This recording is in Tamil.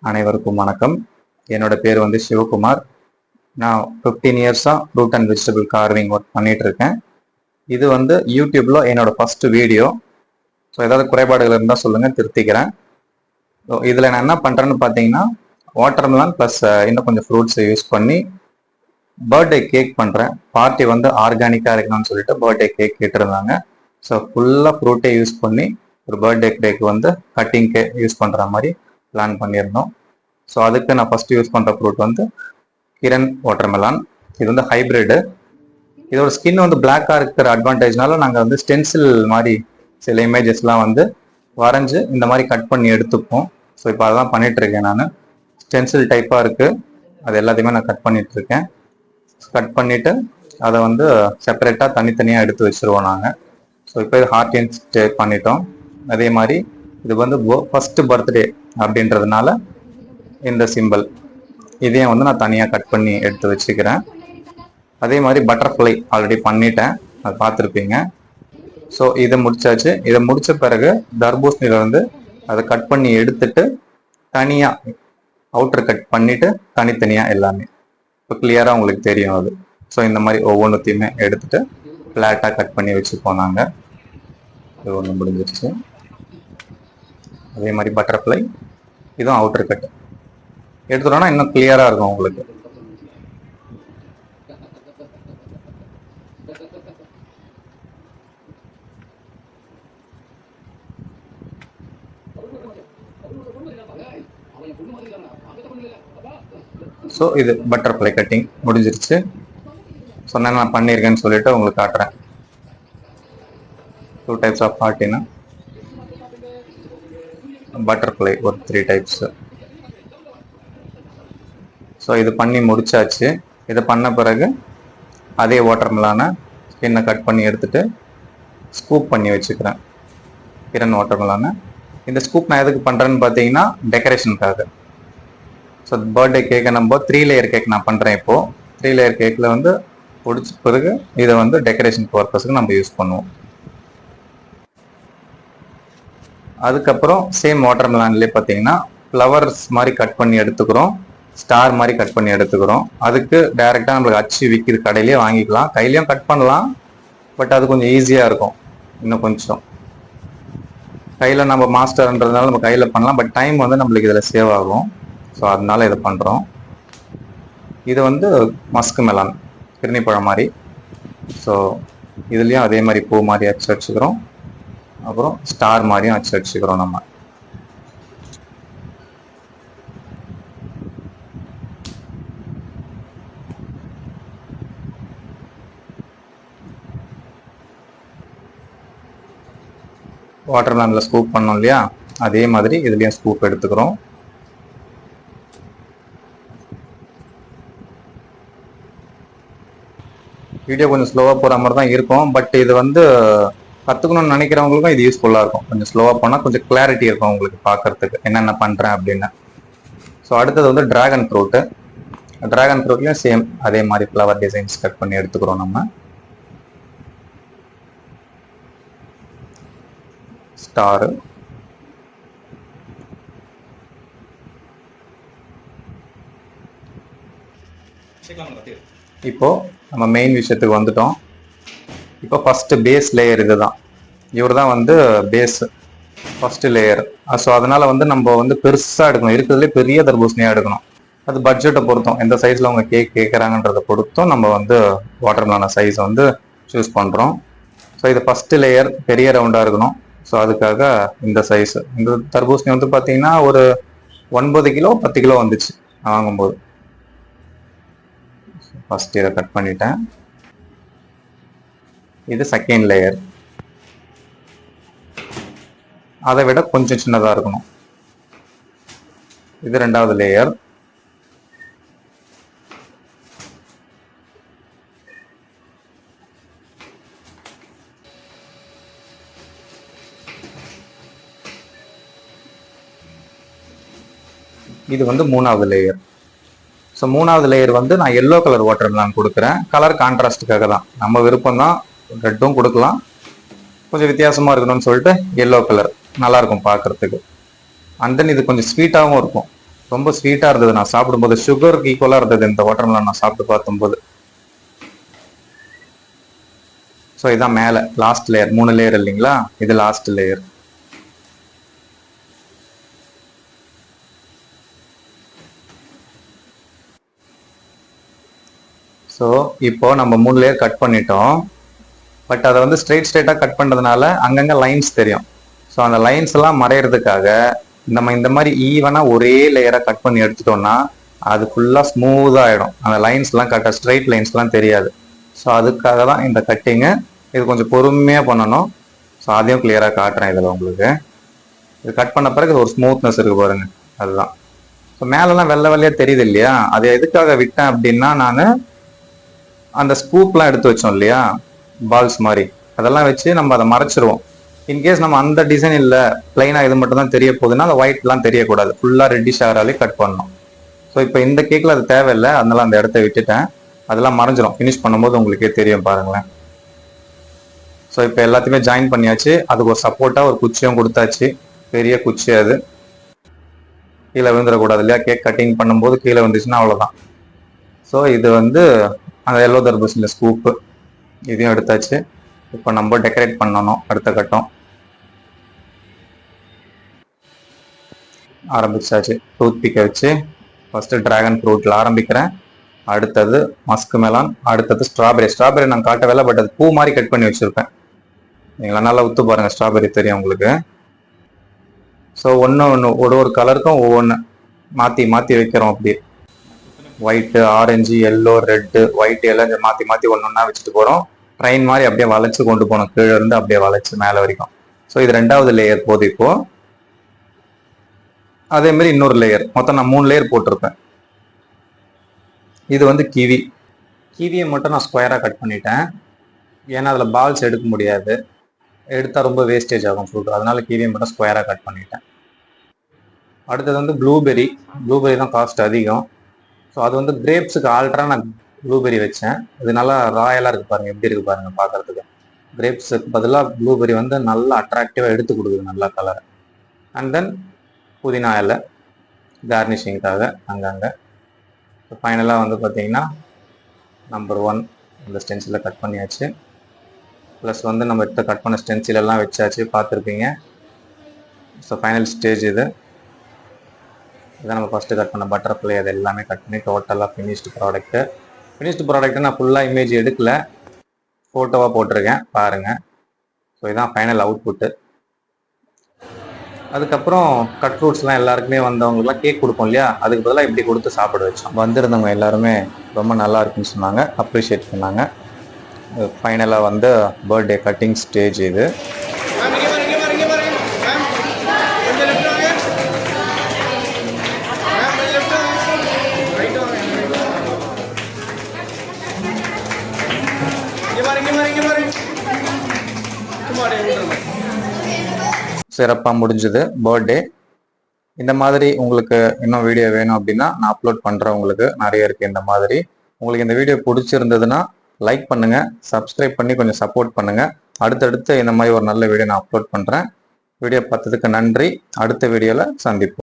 அனைவருக்கும் வணக்கம். என்னோட பேர் வந்து சிவகுமார். நான் 15 இயர்ஸாக fruit and vegetable carving work பண்ணிட்டு இருக்கேன். இது வந்து யூடியூப்ல என்னோட ஃபர்ஸ்ட் வீடியோ. ஸோ ஏதாவது குறைபாடுகள் இருந்தால் சொல்லுங்க, திருத்திக்கிறேன். ஸோ இதில் நான் என்ன பண்ணுறேன்னு பார்த்தீங்கன்னா, வாட்டர்மெலன் ப்ளஸ் இன்னும் கொஞ்சம் ஃப்ரூட்ஸை யூஸ் பண்ணி பர்த்டே கேக் பண்ணுறேன். பார்ட்டி வந்து ஆர்கானிக்காக இருக்கணும்னு சொல்லிட்டு பர்த்டே கேக் கேட்டிருந்தாங்க. ஸோ ஃபுல்லாக ஃப்ரூட்டே யூஸ் பண்ணி ஒரு பர்த்டே கேக் வந்து கட்டிங்க்கு யூஸ் பண்ணுற மாதிரி பிளான் பண்ணியிருந்தோம். ஸோ அதுக்கு நான் ஃபர்ஸ்ட் யூஸ் பண்ணுற ஃப்ரூட் வந்து கிரண் வாட்டர்மெலான். இது வந்து ஹைப்ரிடு. இதோட ஸ்கின் வந்து பிளாக்காக இருக்கிற அட்வான்டேஜ்னால நாங்கள் வந்து ஸ்டென்சில் மாதிரி சில இமேஜஸ்லாம் வந்து வரைஞ்சி இந்த மாதிரி கட் பண்ணி எடுத்துப்போம். ஸோ இப்போ அதெல்லாம் பண்ணிட்டு இருக்கேன். நான் ஸ்டென்சில் டைப்பாக இருக்குது, அது எல்லாத்தையுமே நான் கட் பண்ணிட்டு இருக்கேன். கட் பண்ணிட்டு அதை வந்து செப்பரேட்டாக தனித்தனியாக எடுத்து வச்சிருவோம் நாங்கள். ஸோ இப்போ இது ஹார்ட் இன்ஸ்ட் பண்ணிட்டோம். அதே மாதிரி இது வந்து ஃபர்ஸ்ட் பர்த்டே அப்படின்றதுனால இந்த சிம்பிள் இதையும் வந்து நான் தனியாக கட் பண்ணி எடுத்து வச்சுக்கிறேன். அதே மாதிரி பட்டர்ஃப்ளை ஆல்ரெடி பண்ணிட்டேன், அது பார்த்துருப்பீங்க. ஸோ இதை முடிச்சாச்சு. இதை முடிச்ச பிறகு தர்பூசணியில வந்து அதை கட் பண்ணி எடுத்துட்டு தனியாக அவுட்டர் கட் பண்ணிட்டு தனித்தனியாக எல்லாமே இப்போ கிளியராக உங்களுக்கு தெரியும் அது. ஸோ இந்த மாதிரி ஒவ்வொன்றுத்தையுமே எடுத்துட்டு ஃப்ளாட்டாக கட் பண்ணி வச்சுப்போம் நாங்கள். இது ஒன்று முடிஞ்சிருச்சு. அதே மாதிரி பட்டர்ஃப்ளை இதுவும் அவுட்டர் கட் எடுத்துட்டோம்னா இன்னும் கிளியராக இருக்கும் உங்களுக்கு. ஸோ இது பட்டர்ஃப்ளை கட்டிங் முடிஞ்சிருச்சு. சொன்ன நான் பண்ணியிருக்கேன்னு சொல்லிட்டு உங்களுக்கு காட்டுறேன். 2 types ஆஃப் ஹார்ட்டினா பட்டர்ஃப்ளை ஒரு 3 types. ஸோ இது பண்ணி முடிச்சாச்சு. இதை பண்ண பிறகு அதே வாட்டர்மெலானை ஸ்கின்னை கட் பண்ணி எடுத்துட்டு ஸ்கூப் பண்ணி வச்சுக்கிறேன். கிரண் வாட்டர்மெலானை இந்த ஸ்கூப் நான் எதுக்கு பண்ணுறேன்னு பார்த்தீங்கன்னா டெக்கரேஷனுக்காக. ஸோ பர்த்டே கேக்கை நம்ம 3 லேயர் கேக் நான் பண்ணுறேன். இப்போது 3 லேயர் கேக்கில் வந்து பிடிச்ச பிறகு இதை வந்து டெக்கரேஷன் பர்பஸுக்கு நம்ம யூஸ் பண்ணுவோம். அதுக்கப்புறம் சேம் வாட்டர்மெலான்லேயே பார்த்தீங்கன்னா ஃப்ளவர்ஸ் மாதிரி கட் பண்ணி எடுத்துக்கிறோம், ஸ்டார் மாதிரி கட் பண்ணி எடுத்துக்கிறோம். அதுக்கு டைரெக்டாக நம்மளுக்கு அச்சு விற்கிது, கடையிலேயே வாங்கிக்கலாம், கையிலையும் கட் பண்ணலாம். பட் அது கொஞ்சம் ஈஸியாக இருக்கும். இன்னும் கொஞ்சம் கையில் நம்ம மாஸ்டர்ன்றதுனால நம்ம கையில் பண்ணலாம், பட் டைம் வந்து நம்மளுக்கு இதில் சேவ் ஆகும். ஸோ அதனால இதை பண்ணுறோம். இது வந்து மஸ்க் மெலான், கிருணி பழம் மாதிரி. ஸோ இதுலேயும் அதே மாதிரி பூ மாதிரி அச்சு வச்சுக்கிறோம், அப்புறம் ஸ்டார் மாதிரியும் அச்சு வச்சுக்கிறோம் நம்ம. வாட்டர்மெலன்ல ஸ்கூப் பண்ணோம் இல்லையா, அதே மாதிரி இதுலயும் ஸ்கூப் எடுத்துக்கிறோம். வீடியோ கொஞ்சம் ஸ்லோவாக போகிற மாதிரி தான் இருக்கும், பட் இது வந்து கற்றுக்கணும்னு நினைக்கிறவங்களுக்கும் இது யூஸ்ஃபுல்லாக இருக்கும். கொஞ்சம் ஸ்லோவாக போனால் கொஞ்சம் கிளாரிட்டி இருக்கும் உங்களுக்கு பார்க்கறதுக்கு என்னென்ன பண்ணுறேன் அப்படின்னு. ஸோ அடுத்தது வந்து டிராகன் ஃப்ரூட்டு. டிராகன் ஃப்ரூட்லேயும் சேம் அதே மாதிரி ஃப்ளவர் டிசைன்ஸ் கட் பண்ணி எடுத்துக்கிறோம் நம்ம. ஸ்டாரு, இப்போ நம்ம மெயின் விஷயத்துக்கு வந்துட்டோம். இப்போ ஃபர்ஸ்ட் பேஸ் லேயர் இதுதான். இவர் தான் வந்து பேஸ் ஃபர்ஸ்ட் லேயர். ஸோ அதனால வந்து நம்ம வந்து பெருசாக எடுக்கணும், இருக்கிறதுலே பெரிய தர்பூசணியாக எடுக்கணும். அது பட்ஜெட்டை பொறுத்தும், எந்த சைஸில் அவங்க கேக் கேட்குறாங்கன்றதை பொறுத்தும் நம்ம வந்து வாட்டர்மெலான சைஸ் வந்து சூஸ் பண்ணுறோம். ஸோ இது ஃபர்ஸ்ட் லேயர் பெரிய ரவுண்டாக இருக்கணும். ஸோ அதுக்காக இந்த சைஸ். இந்த தர்பூசணி வந்து பார்த்தீங்கன்னா ஒரு 9 கிலோ 10 கிலோ வந்துச்சு வாங்கும்போது. ஃபர்ஸ்ட் இதை கட் பண்ணிட்டேன். இது செகண்ட் லேயர், அதை விட கொஞ்சம் சின்னதாக இருக்கணும். இது ரெண்டாவது லேயர். இது வந்து மூணாவது லேயர். ஸோ மூணாவது லேயர் வந்து நான் எல்லோ கலர் வாட்டர்மெலான் கொடுக்குறேன். கலர் கான்ட்ராஸ்டுக்காக தான், நம்ம விருப்பம் தான், ரெட்டும் கொடுக்கலாம். கொஞ்சம் வித்தியாசமாக இருக்கணும்னு சொல்லிட்டு எல்லோ கலர் நல்லாயிருக்கும் பார்க்குறதுக்கு. அண்ட் தென் இது கொஞ்சம் ஸ்வீட்டாகவும் இருக்கும். ரொம்ப ஸ்வீட்டாக இருந்தது. நான் சாப்பிடும்போது சுகருக்கு ஈக்குவலாக இருந்தது இந்த வாட்டர்மெலன் நான் சாப்பிட்டு பார்க்கும்போது. ஸோ இதான் மேலே லாஸ்ட் லேயர், 3 லேயர் இல்லைங்களா, இது லாஸ்ட் லேயர். ஸோ இப்போ நம்ம 3 லேயர் கட் பண்ணிட்டோம். பட் அதை வந்து ஸ்ட்ரெயிட்டாக கட் பண்ணுறதுனால அங்கங்கே லைன்ஸ் தெரியும். ஸோ அந்த லைன்ஸ் எல்லாம் மறையிறதுக்காக நம்ம இந்த மாதிரி ஈவனாக ஒரே லேயராக கட் பண்ணி எடுத்துட்டோம்னா அது ஃபுல்லாக ஸ்மூத்தாக ஆகிடும். அந்த லைன்ஸ்லாம் கரெக்டாக ஸ்ட்ரெயிட் லைன்ஸ்லாம் தெரியாது. ஸோ அதுக்காக தான் இந்த கட்டிங்கு. இது கொஞ்சம் பொறுமையாக பண்ணணும். ஸோ அதையும் கிளியராக காட்டுறேன் இதில் உங்களுக்கு. இது கட் பண்ண பிறகு ஒரு ஸ்மூத்னஸ் இருக்குது பாருங்க, அதுதான். ஸோ மேலெல்லாம் வெள்ளை வெள்ளையாக தெரியுது இல்லையா, அதை எதுக்காக விட்டேன் அப்படின்னா, நான் அந்த ஸ்கூப்லாம் எடுத்து வச்சோம் இல்லையா, பால்ஸ் மாதிரி, அதெல்லாம் வச்சு நம்ம அதை மறைச்சிருவோம். இன்கேஸ் நம்ம அந்த டிசைன் இல்லை, பிளைனாக இது மட்டும் தான் தெரிய போகுதுன்னா அந்த ஒயிட்லாம் தெரியக்கூடாது, ஃபுல்லாக ரெட்டிஷ் ஆகிறாலே கட் பண்ணணும். ஸோ இப்போ இந்த கேக்கில் அது தேவையில்லை, அதனால அந்த இடத்த விட்டுட்டேன். அதெல்லாம் மறைஞ்சிரும், ஃபினிஷ் பண்ணும்போது உங்களுக்கே தெரியும் பாருங்களேன். ஸோ இப்போ எல்லாத்தையுமே ஜாயின் பண்ணியாச்சு. அதுக்கு ஒரு சப்போர்ட்டாக ஒரு குச்சியும் கொடுத்தாச்சு, பெரிய குச்சி. அது கீழே விழுந்துடக்கூடாது இல்லையா, கேக் கட்டிங் பண்ணும்போது கீழே வந்துச்சுன்னா அவ்வளோதான். ஸோ இது வந்து அந்த எல்லோ தர்பூசணியில் ஸ்கூப்பு, இதையும் எடுத்தாச்சு. இப்போ நம்ம டெக்கரேட் பண்ணணும். அடுத்த கட்டம் ஆரம்பிச்சாச்சு. டூத் பிக்கை வச்சு ஃபஸ்ட்டு ட்ராகன் ஃப்ரூட்டில் ஆரம்பிக்கிறேன். அடுத்தது மஸ்க் மெலான், அடுத்தது ஸ்ட்ராபெரி. ஸ்ட்ராபெரி நான் காட்டவில்லை, பட் அது பூ மாதிரி கட் பண்ணி வச்சுருப்பேன். நீங்களா நல்லா உத்து பாருங்கள், ஸ்ட்ராபெரி தெரியும் உங்களுக்கு. ஸோ ஒன்று ஒரு கலருக்கும் ஒவ்வொன்று மாற்றி மாற்றி வைக்கிறோம். அப்படியே white, orange, yellow, red, white எல்லாம் மாற்றி மாற்றி ஒன்று ஒன்றா வச்சுட்டு போகிறோம். ட்ரெயின் மாதிரி அப்படியே வளைச்சு கொண்டு போகணும், கீழே இருந்து அப்படியே வளைச்சு மேலே வரைக்கும். ஸோ இது 2வது லேயர் போது. இப்போ அதே மாதிரி இன்னொரு லேயர், மொத்தம் நான் 3 லேயர் போட்டிருப்பேன். இது வந்து கிவியை மட்டும் நான் ஸ்கொயராக கட் பண்ணிட்டேன். ஏன்னா அதில் பால்ஸ் எடுக்க முடியாது, எடுத்தால் ரொம்ப வேஸ்டேஜ் ஆகும் ஃப்ரூட். அதனால கிவியை மட்டும் ஸ்கொயராக கட் பண்ணிட்டேன். அடுத்தது வந்து ப்ளூபெரி தான் காஸ்ட் அதிகம். ஸோ அது வந்து கிரேப்ஸுக்கு ஆல்ட்ராக நான் ப்ளூபெரி வச்சேன். இது நல்லா ராயலாக இருக்குது பாருங்கள், எப்படி இருக்குது பாருங்கள் பார்க்குறதுக்கு. கிரேப்ஸுக்கு பதிலாக ப்ளூபெரி வந்து நல்லா அட்ராக்டிவாக எடுத்து கொடுக்குது, நல்லா கலரை. அண்ட் தென் புதினா இலை கார்னிஷிங்காக அங்கங்கே. ஸோ ஃபைனலாக வந்து பார்த்தீங்கன்னா நம்பர் 1 இந்த ஸ்டென்சிலை கட் பண்ணியாச்சு. ப்ளஸ் வந்து நம்ம எடுத்து கட் பண்ண ஸ்டென்சிலெல்லாம் வச்சாச்சு, பார்த்துருப்பீங்க. ஸோ ஃபைனல் ஸ்டேஜ் இது. இதான் நம்ம ஃபஸ்ட்டு கட் பண்ண பட்டர்ஃப்ளை. அது எல்லாமே கட் பண்ணி டோட்டலாக ஃபினிஷ்டு ப்ராடக்ட்டு நான் ஃபுல்லாக இமேஜ் எடுக்கல, ஃபோட்டோவாக போட்டிருக்கேன் பாருங்கள். ஸோ இதுதான் ஃபைனல் அவுட்புட்டு. அதுக்கப்புறம் கட் ஃப்ரூட்ஸ்லாம் எல்லாருக்குமே வந்தவங்களுக்குலாம் கேக் கொடுப்போம் இல்லையா, அதுக்கு பதிலாக இப்படி கொடுத்து சாப்பிட வச்சோம். வந்திருந்தவங்க எல்லாருமே ரொம்ப நல்லா இருக்குன்னு சொன்னாங்க, அப்ரிஷியேட் பண்ணாங்க. ஃபைனலாக வந்து பர்த்டே கட்டிங் ஸ்டேஜ் இது. சிறப்பாக முடிஞ்சது பர்த்டே. இந்த மாதிரி உங்களுக்கு இன்னும் வீடியோ வேணும் அப்படின்னா நான் அப்லோட் பண்ணுறேன். உங்களுக்கு நிறைய இருக்குது இந்த மாதிரி. உங்களுக்கு இந்த வீடியோ பிடிச்சிருந்ததுன்னா லைக் பண்ணுங்கள், சப்ஸ்கிரைப் பண்ணி கொஞ்சம் சப்போர்ட் பண்ணுங்கள். அடுத்தடுத்து இந்த மாதிரி ஒரு நல்ல வீடியோ நான் அப்லோட் பண்ணுறேன். வீடியோ பார்த்ததுக்கு நன்றி. அடுத்த வீடியோவில் சந்திப்போம்.